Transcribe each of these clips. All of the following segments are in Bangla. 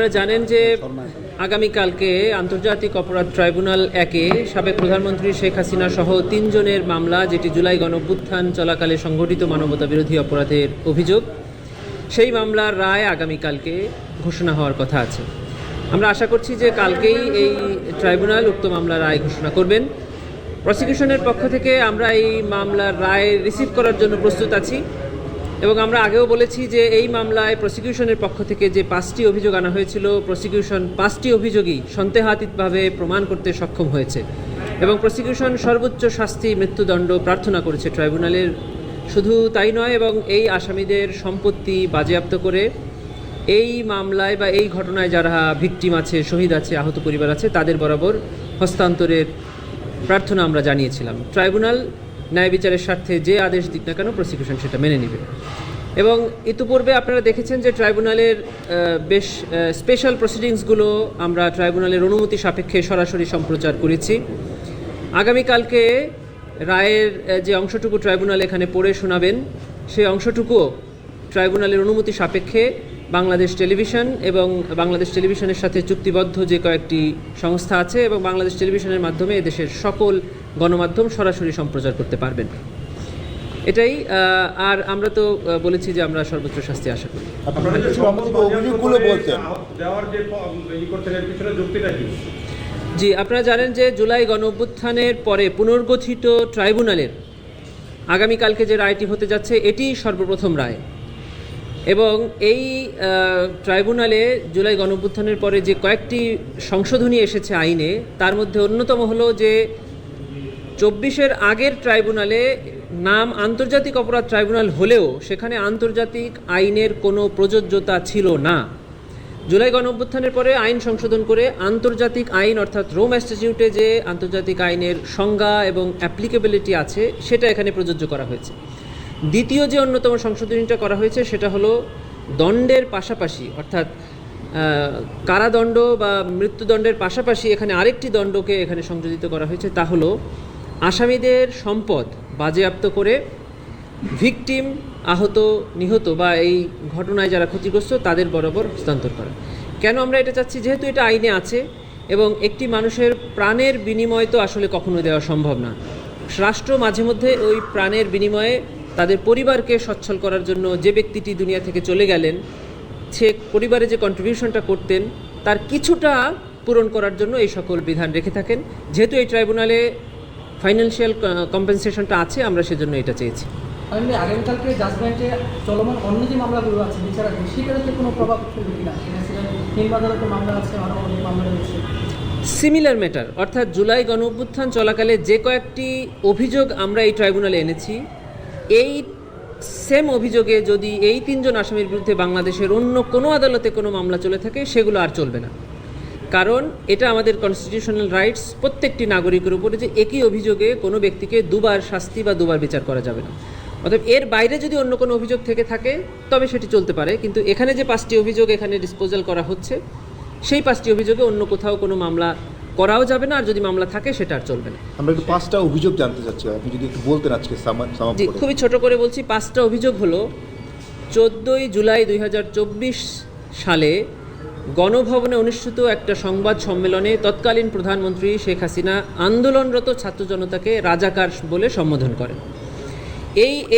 আপনারা জানেন যে আগামীকালকে আন্তর্জাতিক অপরাধ ট্রাইব্যুনাল 1-এ সাবেক প্রধানমন্ত্রী শেখ হাসিনা সহ 3 জনের মামলা, যেটি জুলাই গণঅভ্যুত্থান চলাকালে সংঘটিত মানবতা বিরোধী অপরাধের অভিযোগ, সেই মামলার রায় আগামীকালকে ঘোষণা হওয়ার কথা আছে। আমরা আশা করছি যে কালকেই এই ট্রাইব্যুনাল উক্ত মামলার রায় ঘোষণা করবেন। প্রসিকিউশনের পক্ষ থেকে আমরা এই মামলার রায় রিসিভ করার জন্য প্রস্তুত আছি এবং আমরা আগেও বলেছি যে এই মামলায় প্রসিকিউশনের পক্ষ থেকে যে 5টি অভিযোগ আনা হয়েছিল, প্রসিকিউশন 5টি অভিযোগই সন্দেহাতীতভাবে প্রমাণ করতে সক্ষম হয়েছে এবং প্রসিকিউশন সর্বোচ্চ শাস্তি মৃত্যুদণ্ড প্রার্থনা করেছে ট্রাইব্যুনালের। শুধু তাই নয়, এবং এই আসামিদের সম্পত্তি বাজেয়াপ্ত করে এই মামলায় বা এই ঘটনায় যারা ভিকটিম আছে, শহীদ আছে, আহত পরিবার আছে, তাদের বরাবর হস্তান্তরের প্রার্থনা আমরা জানিয়েছিলাম। ট্রাইব্যুনাল ন্যায় বিচারের স্বার্থে যে আদেশ দিক না কেন প্রসিকিউশন সেটা মেনে নেবে। এবং ইতিপূর্বে আপনারা দেখেছেন যে ট্রাইব্যুনালের বেশ স্পেশাল প্রসিডিংসগুলো আমরা ট্রাইব্যুনালের অনুমতি সাপেক্ষে সরাসরি সম্প্রচার করেছি। আগামীকালকে রায়ের যে অংশটুকু ট্রাইব্যুনাল এখানে পড়ে শোনাবেন, সেই অংশটুকুও ট্রাইব্যুনালের অনুমতি সাপেক্ষে বাংলাদেশ টেলিভিশন এবং বাংলাদেশ টেলিভিশনের সাথে চুক্তিবদ্ধ যে কয়েকটি সংস্থা আছে এবং বাংলাদেশ টেলিভিশনের মাধ্যমে এদেশের সকল গণমাধ্যম সরাসরি সম্প্রচার করতে পারবেন। এটাই। আর আমরা তো বলেছি যে আমরা সর্বোচ্চ শাস্তি আশা করি। জি, আপনারা জানেন যে জুলাই গণঅভ্যুত্থানের পরে পুনর্গঠিত ট্রাইব্যুনালের আগামীকালকে যে রায়টি হতে যাচ্ছে, এটি সর্বপ্রথম রায়। এবং এই ট্রাইব্যুনালে জুলাই গণঅভ্যুত্থানের পরে যে কয়েকটি সংশোধনী এসেছে আইনে, তার মধ্যে অন্যতম হলো যে 24-এর আগের ট্রাইব্যুনালে নাম আন্তর্জাতিক অপরাধ ট্রাইব্যুনাল হলেও সেখানে আন্তর্জাতিক আইনের কোনো প্রযোজ্যতা ছিল না। জুলাই গণঅভ্যুত্থানের পরে আইন সংশোধন করে আন্তর্জাতিক আইন অর্থাৎ রোম স্ট্যাটিউটে যে আন্তর্জাতিক আইনের সংজ্ঞা এবং অ্যাপ্লিকেবিলিটি আছে সেটা এখানে প্রযোজ্য করা হয়েছে। দ্বিতীয় যে অন্যতম সংশোধনীটা করা হয়েছে সেটা হলো দণ্ডের পাশাপাশি, অর্থাৎ কারাদণ্ড বা মৃত্যুদণ্ডের পাশাপাশি এখানে আরেকটি দণ্ডকে এখানে সংযোজিত করা হয়েছে। তা হলো আসামিদের সম্পদ বাজেয়াপ্ত করে ভিকটিম, আহত, নিহত বা এই ঘটনায় যারা ক্ষতিগ্রস্ত তাদের বরাবর হস্তান্তর করা। কেন আমরা এটা চাচ্ছি? যেহেতু এটা আইনে আছে এবং একটি মানুষের প্রাণের বিনিময় তো আসলে কখনো দেওয়া সম্ভব না। রাষ্ট্র মাঝে মধ্যে ওই প্রাণের বিনিময়ে তাদের পরিবারকে সচ্ছল করার জন্য, যে ব্যক্তিটি দুনিয়া থেকে চলে গেলেন সে পরিবারে যে কন্ট্রিবিউশনটা করতেন তার কিছুটা পূরণ করার জন্য এই সকল বিধান রেখে থাকেন। যেহেতু এই ট্রাইব্যুনালে ফাইন্যান্সিয়াল কম্পেনসেশনটা আছে, আমরা সেজন্য এটা চেয়েছি। আগামীকালকে জাজমেন্টে চলমান অন্য যে মামলাগুলো আছে বিচারাধীন, সেটাতে কোনো প্রভাব পড়বে কিনা? নির্মাদারত মামলা আছে, আরও অনেক মামলা রয়েছে সিমিলার ম্যাটার, অর্থাৎ জুলাই গণঅভ্যুত্থান চলাকালে যে কয়েকটি অভিযোগ আমরা এই ট্রাইব্যুনালে এনেছি, এই সেম অভিযোগে যদি এই 3 জন আসামির বিরুদ্ধে বাংলাদেশের অন্য কোনো আদালতে কোনো মামলা চলে থাকে, সেগুলো আর চলবে না। কারণ এটা আমাদের কনস্টিটিউশনাল রাইটস, প্রত্যেকটি নাগরিকের উপরে, যে একই অভিযোগে কোনো ব্যক্তিকে দুবার শাস্তি বা দুবার বিচার করা যাবে না। অতএব এর বাইরে যদি অন্য কোনো অভিযোগ থেকে থাকে তবে সেটি চলতে পারে, কিন্তু এখানে যে 5টি অভিযোগ এখানে ডিসপোজাল করা হচ্ছে, সেই 5টি অভিযোগে অন্য কোথাও কোনো মামলা করাও যাবে না, আর যদি মামলা থাকে সেটা আর চলবে না। আমরা একটু 5টা অভিযোগ জানতে চাচ্ছি, আপনি যদি একটু বলতেন আজকে জি, খুবই ছোট করে বলছি। 5টা অভিযোগ হলো 14ই জুলাই 2024 সালে গণভবনে অনুষ্ঠিত একটা সংবাদ সম্মেলনে তৎকালীন প্রধানমন্ত্রী শেখ হাসিনা আন্দোলনরত ছাত্র জনতাকে রাজাকার বলে সম্বোধন করেন।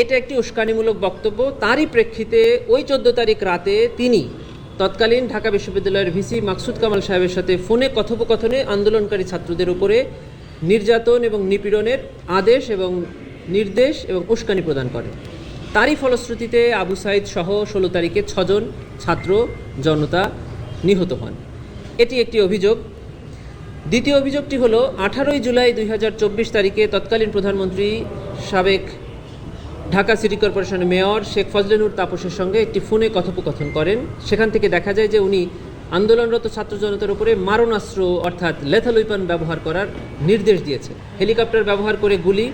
এটা একটি উস্কানিমূলক বক্তব্য। তারই প্রেক্ষিতে ওই 14 তারিখ রাতে তিনি তৎকালীন ঢাকা বিশ্ববিদ্যালয়ের ভিসি মাকসুদ কামাল সাহেবের সাথে ফোনে কথোপকথনে আন্দোলনকারী ছাত্রদের উপরে নির্যাতন এবং নিপীড়নের আদেশ এবং নির্দেশ এবং উস্কানি প্রদান করেন। তারই ফলশ্রুতিতে আবু সাইদ সহ 16 তারিখে 6 জন ছাত্র জনতা নিহত হন। এটি একটি অভিযোগ। দ্বিতীয় অভিযোগটি হলো 18ই জুলাই 2024 তারিখে তৎকালীন প্রধানমন্ত্রী সাবেক ঢাকা সিটি কর্পোরেশনের মেয়র শেখ ফজলেনুর তাপসের সঙ্গে একটি ফোনে কথোপকথন করেন। সেখান থেকে দেখা যায় যে উনি আন্দোলনরত ছাত্র জনতার উপরে মারণাস্ত্র অর্থাৎ লেথাল ওয়েপন ব্যবহার করার নির্দেশ দিয়েছেন। হেলিকপ্টার ব্যবহার করে গুলি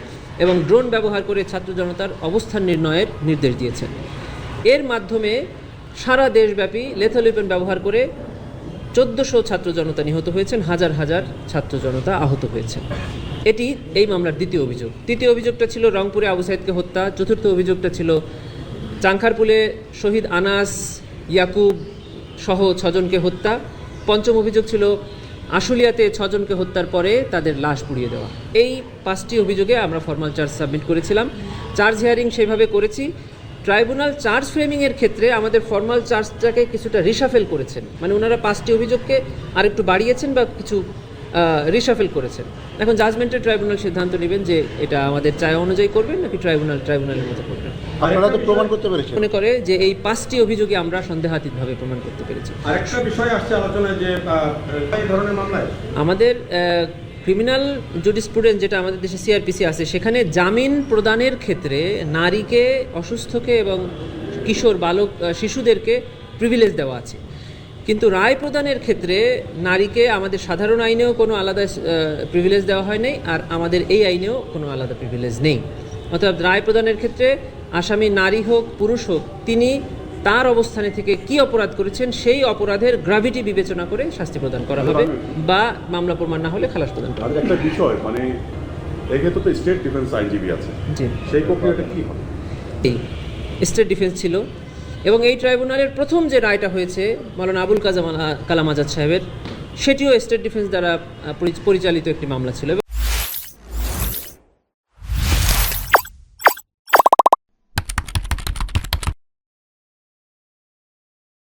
এবং ড্রোন ব্যবহার করে ছাত্র জনতার অবস্থান নির্ণয়ের নির্দেশ দিয়েছেন। এর মাধ্যমে সারা দেশব্যাপী লেথাল ওয়েপন ব্যবহার করে 1400 ছাত্র জনতা নিহত হয়েছেন, হাজার হাজার ছাত্র জনতা আহত হয়েছেন। এটি এই মামলার দ্বিতীয় অভিযোগ। তৃতীয় অভিযোগটা ছিল রংপুরে আবু সাইদকে হত্যা। চতুর্থ অভিযোগটা ছিল চাংখারপুলে শহীদ আনাস, ইয়াকুব, সহ 6 জনকে হত্যা। পঞ্চম অভিযোগ ছিল আশুলিয়াতে 6 জনকে হত্যার পরে তাদের লাশ পুড়িয়ে দেওয়া। এই 5টি অভিযোগে আমরা ফর্মাল চার্জ সাবমিট করেছিলাম। চার্জ হিয়ারিং সেইভাবে করেছি। ট্রাইব্যুনাল চার্জ ফ্রেমিংয়ের ক্ষেত্রে আমাদের ফর্মাল চার্জটাকে কিছুটা রিশাফেল করেছেন, মানে ওনারা 5টি অভিযোগকে আরেকটু বাড়িয়েছেন বা কিছু রিশাফেল করেছেন। এখন জাজমেন্টের ট্রাইব্যুনাল সিদ্ধান্ত নেবেন যে এটা আমাদের চায় অনুযায়ী করবেন নাকি ট্রাইব্যুনালের মতো করবেন। আপনারা তো প্রমাণ করতে পেরেছেন। মনে করে যে এই 5টি অভিযোগে আমরা সন্দেহাতীতভাবে প্রমাণ করতে পেরেছি। আরেকটা বিষয় আসছে আলোচনায় যে এই ধরনের মামলায় আমাদের ক্রিমিনাল জুডিসপ্রুডেন্স যেটা আমাদের দেশে সিআরপিসি আছে, সেখানে জামিন প্রদানের ক্ষেত্রে নারীকে, অসুস্থকে এবং কিশোর বালক শিশুদেরকে প্রিভিলেজ দেওয়া আছে, কিন্তু রায় প্রদানের ক্ষেত্রে নারীকে আমাদের সাধারণ আইনেও কোনো আলাদা প্রিভিলেজ দেওয়া হয় নাই, আর আমাদের এই আইনেও কোনো আলাদা প্রিভিলেজ নেই। অর্থাৎ রায় প্রদানের ক্ষেত্রে আসামি নারী হোক পুরুষ হোক, তিনি তার অবস্থানে থেকে কি অপরাধ করেছেন সেই অপরাধের গ্র্যাভিটি বিবেচনা করে শাস্তি প্রদান করা হবে, বা মামলা প্রমাণ না হলে খালাস প্রদান করা আর হবে। একটা বিষয়, মানে এক্ষেত্রে তো স্টেট ডিফেন্স আইনজীবী আছে, জি, সেই প্রক্রিয়াটা কি হবে? এই স্টেট ডিফেন্স ছিল, এবং এই ট্রাইব্যুনালের প্রথম যে রায়টা হয়েছে মাওলানা আবুল কালাম আজাদ সাহেবের, সেটিও স্টেট ডিফেন্স দ্বারা পরিচালিত একটি মামলা ছিল।